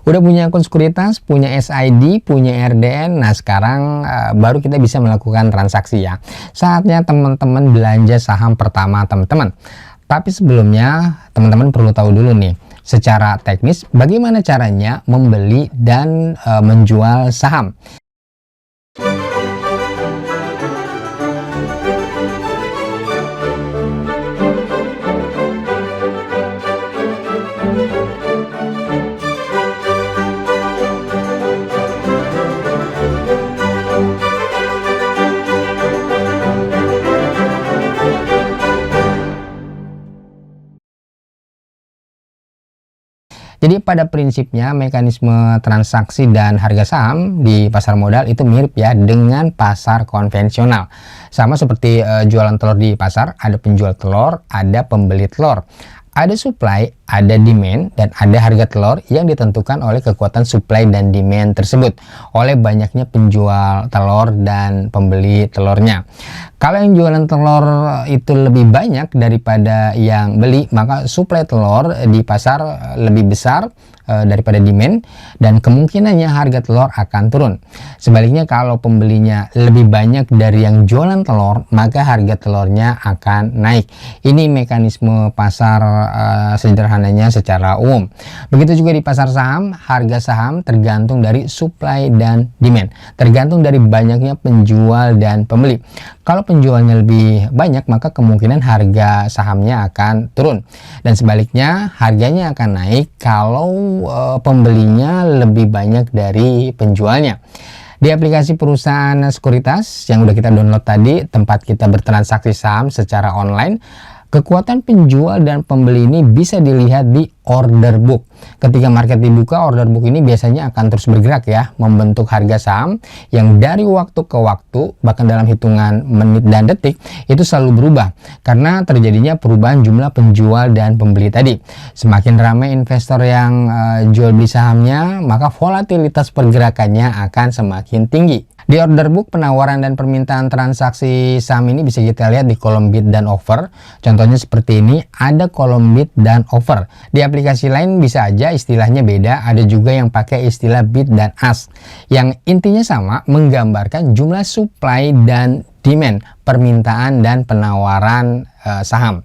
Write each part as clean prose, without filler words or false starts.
Udah punya akun sekuritas, punya SID, punya RDN. Nah, sekarang baru kita bisa melakukan transaksi ya. Saatnya teman-teman belanja saham pertama teman-teman. Tapi sebelumnya teman-teman perlu tahu dulu nih, secara teknis bagaimana caranya membeli dan menjual saham. Jadi pada prinsipnya mekanisme transaksi dan harga saham di pasar modal itu mirip ya dengan pasar konvensional. Sama seperti jualan telur di pasar, ada penjual telur, ada pembeli telur. Ada supply, ada demand, dan ada harga telur yang ditentukan oleh kekuatan supply dan demand tersebut, oleh banyaknya penjual telur dan pembeli telurnya. Kalau yang jualan telur itu lebih banyak daripada yang beli, maka supply telur di pasar lebih besar daripada demand, dan kemungkinannya harga telur akan turun. Sebaliknya kalau pembelinya lebih banyak dari yang jualan telur, maka harga telurnya akan naik. Ini mekanisme pasar sederhananya secara umum. Begitu juga di pasar saham, harga saham tergantung dari supply dan demand, tergantung dari banyaknya penjual dan pembeli. Kalau penjualnya lebih banyak, maka kemungkinan harga sahamnya akan turun, dan sebaliknya harganya akan naik kalau pembelinya lebih banyak dari penjualnya. Di aplikasi perusahaan sekuritas yang udah kita download tadi, tempat kita bertransaksi saham secara online, kekuatan penjual dan pembeli ini bisa dilihat di order book. Ketika market dibuka, order book ini biasanya akan terus bergerak ya, membentuk harga saham yang dari waktu ke waktu, bahkan dalam hitungan menit dan detik, itu selalu berubah karena terjadinya perubahan jumlah penjual dan pembeli tadi. Semakin ramai investor yang jual beli sahamnya, maka volatilitas pergerakannya akan semakin tinggi. Di order book, penawaran dan permintaan transaksi saham ini bisa kita lihat di kolom bid dan offer. Contohnya seperti ini, ada kolom bid dan offer. Di aplikasi lain bisa aja istilahnya beda, ada juga yang pakai istilah bid dan ask, yang intinya sama, menggambarkan jumlah supply dan demand, permintaan dan penawaran saham.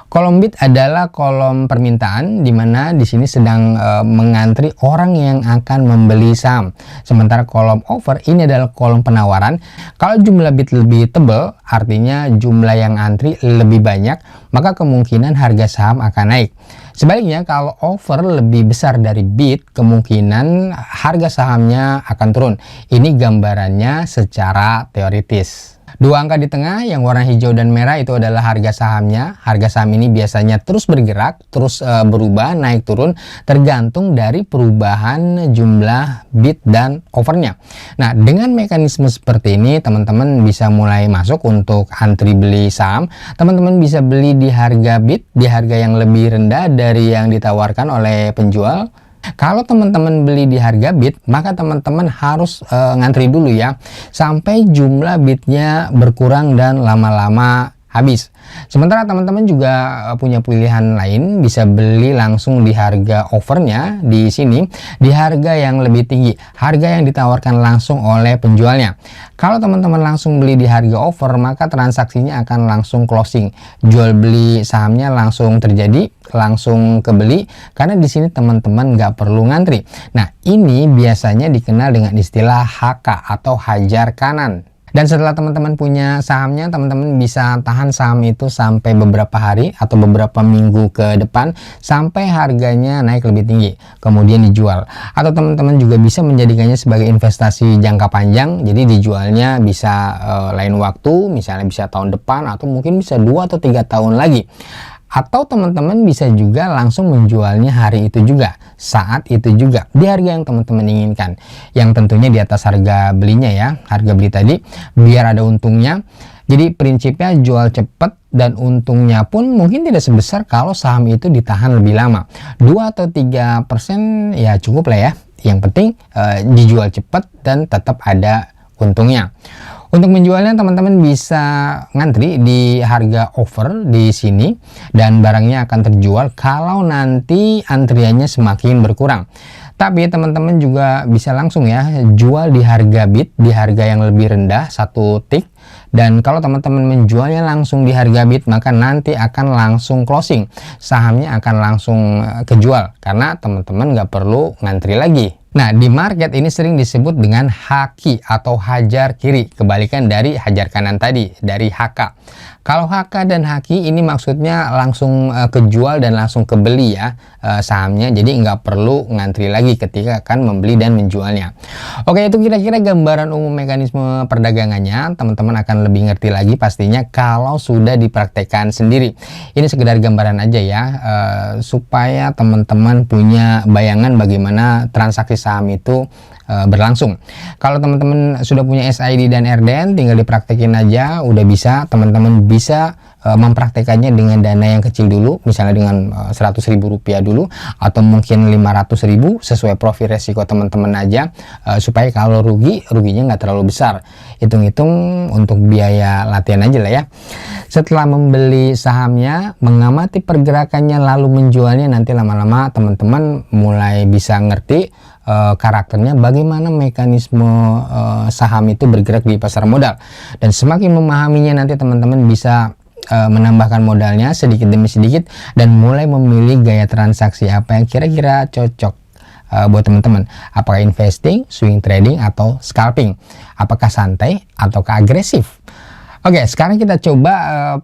Kolom bid adalah kolom permintaan, di mana di sini sedang mengantri orang yang akan membeli saham. Sementara kolom offer ini adalah kolom penawaran. Kalau jumlah bid lebih tebal, artinya jumlah yang antri lebih banyak, maka kemungkinan harga saham akan naik. Sebaliknya kalau offer lebih besar dari bid, kemungkinan harga sahamnya akan turun. Ini gambarannya secara teoritis. Dua angka di tengah yang warna hijau dan merah itu adalah harga sahamnya. Harga saham ini biasanya terus bergerak, terus berubah, naik turun, tergantung dari perubahan jumlah bid dan offernya. Nah, dengan mekanisme seperti ini, teman-teman bisa mulai masuk untuk antri beli saham. Teman-teman bisa beli di harga bid, di harga yang lebih rendah dari yang ditawarkan oleh penjual. Kalau teman-teman beli di harga bid, maka teman-teman harus ngantri dulu ya, sampai jumlah bidnya berkurang dan lama-lama habis. Sementara teman-teman juga punya pilihan lain, bisa beli langsung di harga offernya di sini, di harga yang lebih tinggi, harga yang ditawarkan langsung oleh penjualnya. Kalau teman-teman langsung beli di harga offer, maka transaksinya akan langsung closing, jual beli sahamnya langsung terjadi, langsung kebeli, karena di sini teman-teman nggak perlu ngantri. Nah, ini biasanya dikenal dengan istilah HK atau hajar kanan. Dan setelah teman-teman punya sahamnya, teman-teman bisa tahan saham itu sampai beberapa hari atau beberapa minggu ke depan sampai harganya naik lebih tinggi, kemudian dijual. Atau teman-teman juga bisa menjadikannya sebagai investasi jangka panjang, jadi dijualnya bisa lain waktu, misalnya bisa tahun depan atau mungkin bisa 2 atau 3 tahun lagi. Atau teman-teman bisa juga langsung menjualnya hari itu juga, saat itu juga, di harga yang teman-teman inginkan, yang tentunya di atas harga belinya ya, harga beli tadi, biar ada untungnya. Jadi prinsipnya jual cepat, dan untungnya pun mungkin tidak sebesar kalau saham itu ditahan lebih lama. 2 atau 3% ya cukup lah ya, yang penting dijual cepat dan tetap ada untungnya. Untuk menjualnya teman-teman bisa ngantri di harga offer di sini, dan barangnya akan terjual kalau nanti antriannya semakin berkurang. Tapi teman-teman juga bisa langsung ya jual di harga bid, di harga yang lebih rendah, satu tick. Dan kalau teman-teman menjualnya langsung di harga bid, maka nanti akan langsung closing. Sahamnya akan langsung kejual karena teman-teman nggak perlu ngantri lagi. Nah, di market ini sering disebut dengan haki atau hajar kiri, kebalikan dari hajar kanan tadi, dari HK. Kalau HK dan haki ini maksudnya langsung kejual dan langsung kebeli ya sahamnya, jadi nggak perlu ngantri lagi ketika akan membeli dan menjualnya. Oke, itu kira-kira gambaran umum mekanisme perdagangannya. Teman-teman akan lebih ngerti lagi pastinya kalau sudah dipraktekkan sendiri. Ini sekedar gambaran aja ya, supaya teman-teman punya bayangan bagaimana transaksi saham itu berlangsung. Kalau teman-teman sudah punya SID dan RDN, tinggal dipraktekin aja, udah bisa. Teman-teman bisa mempraktekannya dengan dana yang kecil dulu, misalnya dengan Rp100.000 dulu, atau mungkin Rp500.000 sesuai profil resiko teman-teman aja, supaya kalau ruginya nggak terlalu besar. Hitung-hitung untuk biaya latihan aja lah ya. Setelah membeli sahamnya, mengamati pergerakannya lalu menjualnya, nanti lama-lama teman-teman mulai bisa ngerti karakternya, bagaimana mekanisme saham itu bergerak di pasar modal. Dan semakin memahaminya, nanti teman-teman bisa menambahkan modalnya sedikit demi sedikit dan mulai memilih gaya transaksi apa yang kira-kira cocok buat teman-teman. Apakah investing, swing trading, atau scalping? Apakah santai ataukah agresif? Oke, sekarang kita coba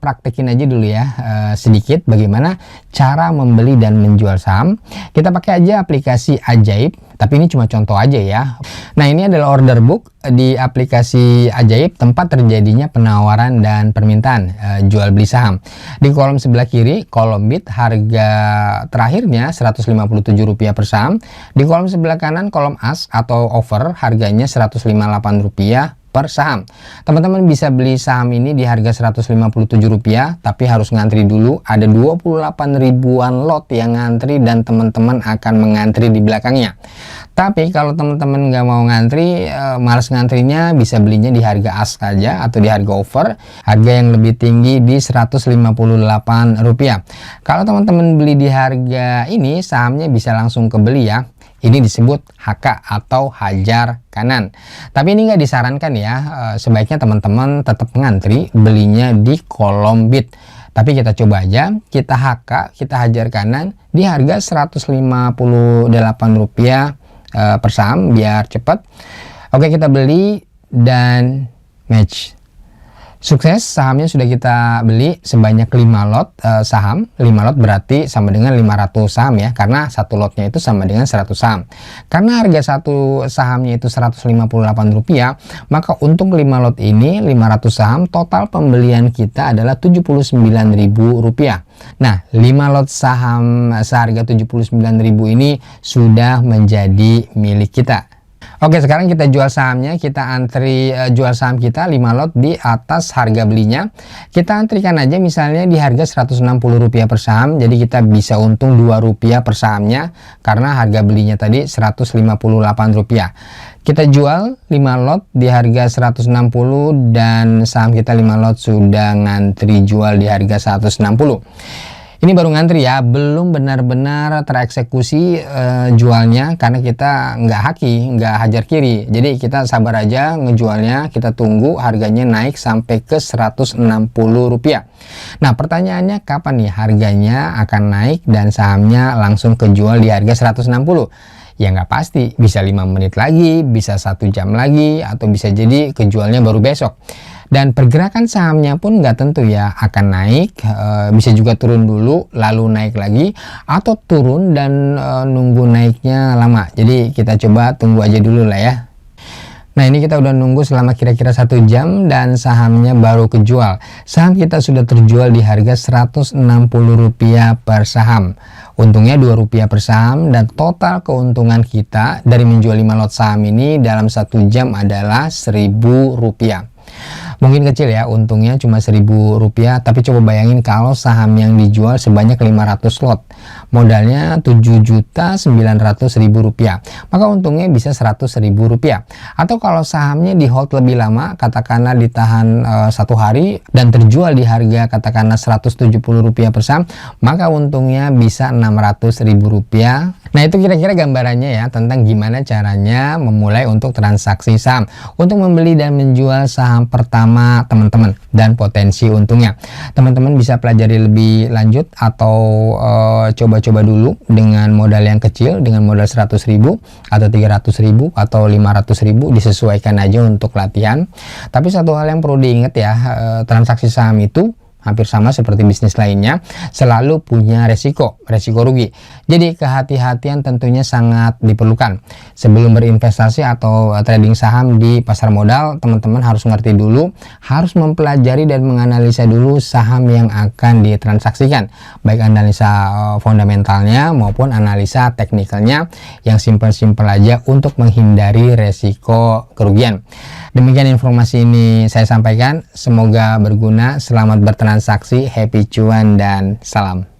praktekin aja dulu ya sedikit bagaimana cara membeli dan menjual saham. Kita pakai aja aplikasi Ajaib, tapi ini cuma contoh aja ya. Nah, ini adalah order book di aplikasi Ajaib, tempat terjadinya penawaran dan permintaan jual beli saham. Di kolom sebelah kiri, kolom bid, harga terakhirnya Rp157 per saham. Di kolom sebelah kanan, kolom as atau offer, harganya Rp158 per saham. Teman-teman bisa beli saham ini di harga Rp157, tapi harus ngantri dulu. Ada 28 ribuan lot yang ngantri dan teman-teman akan mengantri di belakangnya. Tapi kalau teman-teman nggak mau ngantri, males ngantrinya, bisa belinya di harga as saja atau di harga offer, harga yang lebih tinggi di Rp158. Kalau teman-teman beli di harga ini, sahamnya bisa langsung kebeli ya. Ini disebut HK atau hajar kanan. Tapi ini nggak disarankan ya, sebaiknya teman-teman tetap ngantri belinya di kolom bid. Tapi kita coba aja, kita HK, kita hajar kanan di harga Rp158 per saham biar cepat. Oke, kita beli dan match. Sukses, sahamnya sudah kita beli sebanyak 5 lot saham. 5 lot berarti sama dengan 500 saham ya, karena satu lotnya itu sama dengan 100 saham. Karena harga satu sahamnya itu Rp158, maka untuk 5 lot ini 500 saham, total pembelian kita adalah Rp79.000. Nah, 5 lot saham seharga Rp79.000 ini sudah menjadi milik kita. Oke, sekarang kita jual sahamnya. Kita antri jual saham kita 5 lot di atas harga belinya. Kita antrikan aja misalnya di harga Rp160 per saham. Jadi kita bisa untung Rp2 per sahamnya karena harga belinya tadi Rp158. Kita jual 5 lot di harga 160 dan saham kita 5 lot sudah ngantri jual di harga 160. Ini baru ngantri ya, belum benar-benar tereksekusi jualnya karena kita nggak haki, nggak hajar kiri. Jadi kita sabar aja ngejualnya, kita tunggu harganya naik sampai ke Rp160. Nah, pertanyaannya kapan nih harganya akan naik dan sahamnya langsung kejual di harga 160? Ya nggak pasti, bisa 5 menit lagi, bisa 1 jam lagi, atau bisa jadi kejualnya baru besok. Dan pergerakan sahamnya pun nggak tentu ya, akan naik, bisa juga turun dulu lalu naik lagi, atau turun dan nunggu naiknya lama. Jadi kita coba tunggu aja dulu lah ya. Nah, ini kita udah nunggu selama kira-kira 1 jam dan sahamnya baru kejual. Saham kita sudah terjual di harga Rp160 per saham. Untungnya Rp2 per saham dan total keuntungan kita dari menjual 5 lot saham ini dalam 1 jam adalah Rp1.000. Mungkin kecil ya, untungnya cuma Rp1.000, tapi coba bayangin kalau saham yang dijual sebanyak 500 lot. modalnya Rp7.900.000, maka untungnya bisa Rp100.000. Atau kalau sahamnya di hold lebih lama, katakanlah ditahan 1 hari dan terjual di harga katakanlah Rp170 per saham, maka untungnya bisa Rp600.000. Nah, itu kira-kira gambarannya ya tentang gimana caranya memulai untuk transaksi saham, untuk membeli dan menjual saham pertama teman-teman, dan potensi untungnya. Teman-teman bisa pelajari lebih lanjut atau coba-coba dulu dengan modal yang kecil, dengan modal 100.000 atau 300.000 atau 500.000, disesuaikan aja untuk latihan. Tapi satu hal yang perlu diingat ya, transaksi saham itu hampir sama seperti bisnis lainnya, selalu punya resiko rugi. Jadi kehati-hatian tentunya sangat diperlukan. Sebelum berinvestasi atau trading saham di pasar modal, teman-teman harus ngerti dulu, harus mempelajari dan menganalisa dulu saham yang akan ditransaksikan, baik analisa fundamentalnya maupun analisa teknikalnya yang simpel-simpel aja untuk menghindari resiko kerugian. Demikian informasi ini saya sampaikan, semoga berguna. Selamat bertransaksi, happy cuan, dan salam.